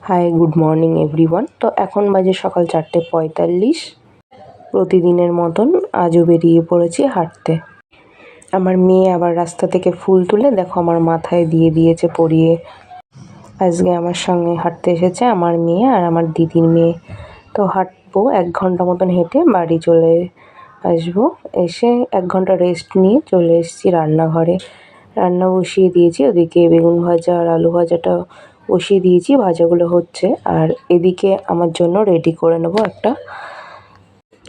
High, good morning everyone. তো এখন বাজে সকাল 4:45। প্রতিদিনের মতন আজও বেরিয়ে পড়েছি হাঁটতে। আমার মেয়ে আবার রাস্তা থেকে ফুল তুলে দেখো আমার মাথায় দিয়ে দিয়েছে পরিয়ে। আজকে আমার সঙ্গে হাঁটতে এসেছে আমার মেয়ে আর আমার দিদির মেয়ে। তো হাঁটবো 1 ঘন্টা মতন হেঁটে বাড়ি চলে আসবো। এসে 1 ঘন্টা রেস্ট নিয়ে চলে এসেছি রান্নাঘরে। রান্না বসিয়ে দিয়েছি, ওদিকে বেগুন ভাজা আর আলু ভাজাটা বসিয়ে দিয়েছি, ভাজাগুলো হচ্ছে। আর এদিকে আমার জন্য রেডি করে নেবো একটা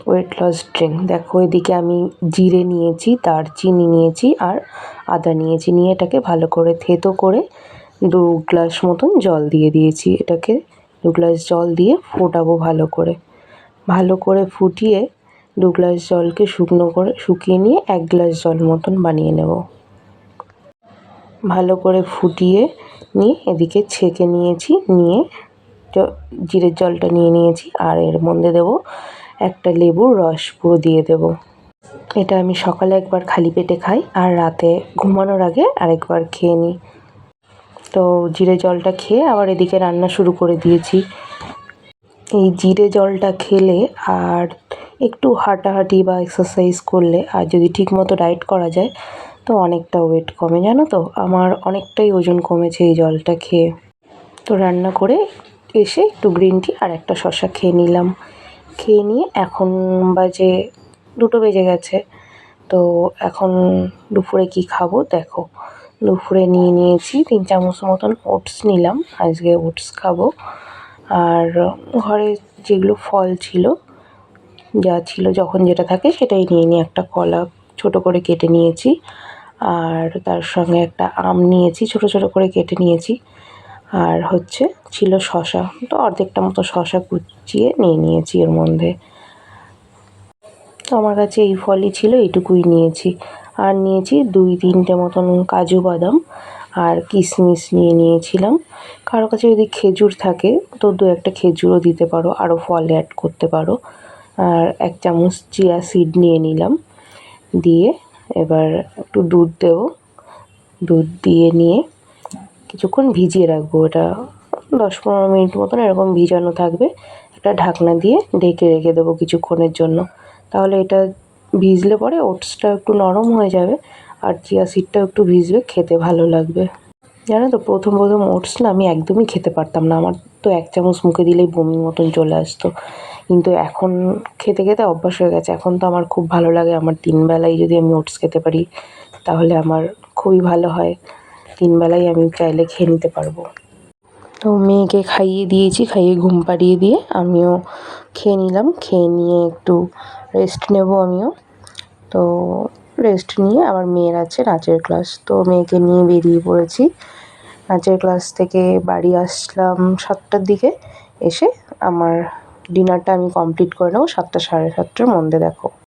ওয়েট লস ড্রিঙ্ক। দেখো এদিকে আমি জিরে নিয়েছি, দারচিনি নিয়েছি আর আদা নিয়েছি, নিয়ে এটাকে ভালো করে থেতো করে 2 গ্লাস মতন জল দিয়ে দিয়েছি। এটাকে 2 গ্লাস জল দিয়ে ফোটাবো ভালো করে ফুটিয়ে 2 গ্লাস জলকে শুকিয়ে নিয়ে 1 গ্লাস জল মতন বানিয়ে নেব। ভালো করে ফুটিয়ে নিয়ে এদিকে ছেঁকে নিয়েছি, নিয়ে জিরের জলটা নিয়ে নিয়েছি আর এর মধ্যে দেবো একটা লেবুর রস পুরো দিয়ে দেবো। এটা আমি সকালে একবার খালি পেটে খাই আর রাতে ঘুমানোর আগে আরেকবার খেয়ে নিই। তো জিরে জলটা খেয়ে আবার এদিকে রান্না শুরু করে দিয়েছি। এই জিরে জলটা খেলে আর একটু হাঁটাহাঁটি বা এক্সারসাইজ করলে আর যদি ঠিকমতো ডায়েট করা যায় তো অনেকটা ওয়েট কমে, জানো তো। আমার অনেকটাই ওজন কমেছে এই জলটা খেয়ে। তো রান্না করে এসে একটু গ্রিন টি আর একটা শসা খেয়ে নিলাম। খেয়ে নিয়ে এখন বাজে 2টো বেজে গেছে। তো এখন দুপুরে কি খাবো দেখো। দুপুরে নিয়েছি 3 চামচ মতন ওটস নিলাম, আজকে ওটস খাবো। আর ঘরে যেগুলো ফল ছিল, যা ছিল যখন যেটা থাকে সেটাই নিয়ে একটা কলা ছোট করে কেটে নিয়েছি। আর তার সঙ্গে একটা আম নিয়েছি, ছোট ছোট করে কেটে নিয়েছি। আর ছিল শসা, তো অর্ধেকটা মতো শসা কুচিয়ে নিয়েছি এর মধ্যে। তো আমার কাছে এই ফলই ছিল, এইটুকুই নিয়েছি। আর নিয়েছি 2-3টে মতন কাজু বাদাম আর কিশমিশ নিয়েছিলাম। কারো কাছে যদি খেজুর থাকে তো 2-একটা খেজুরও দিতে পারো, আরও ফল অ্যাড করতে পারো। আর 1 চামচ চিয়া সিড নিয়ে নিলাম। দিয়ে এবার একটু দুধ দেবো। দুধ দিয়ে নিয়ে কিছুক্ষণ ভিজিয়ে রাখবো। এটা 10-15 মিনিট মতন এরকম ভিজানো থাকবে। একটা ঢাকনা দিয়ে ঢেকে রেখে দেবো কিছুক্ষণের জন্য। তাহলে এটা ভিজলে পরে ওটসটা একটু নরম হয়ে যাবে আর চিয়া সিডটাও একটু ভিজবে, খেতে ভালো লাগবে। জানো তো প্রথম ওটস না আমি একদমই খেতে পারতাম না। আমার তো 1 চামচ মুখে দিলেই বমির মতন চলে আসতো। কিন্তু এখন খেতে খেতে অভ্যাস হয়ে গেছে। এখন তো আমার খুব ভালো লাগে। আমার 3 বেলায় যদি আমি ওটস খেতে পারি তাহলে আমার খুবই ভালো হয়। 3 বেলাই আমি চাইলে খেয়ে নিতে পারবো। তো মেয়েকে খাইয়ে দিয়েছি, খাইয়ে ঘুম পাড়িয়ে দিয়ে আমিও খেয়ে নিলাম। খেয়ে নিয়ে একটু রেস্ট নেব আমিও। তো রেস্ট নিয়ে আবার মেয়ের আছে নাচের ক্লাস, তো মেয়েকে নিয়ে বেরিয়ে পড়েছি। নাচের ক্লাস থেকে বাড়ি আসলাম 7টার দিকে। এসে আমার ডিনারটা আমি কমপ্লিট করে নেবো 7টা, সাড়ে 7টার মধ্যে দেখো।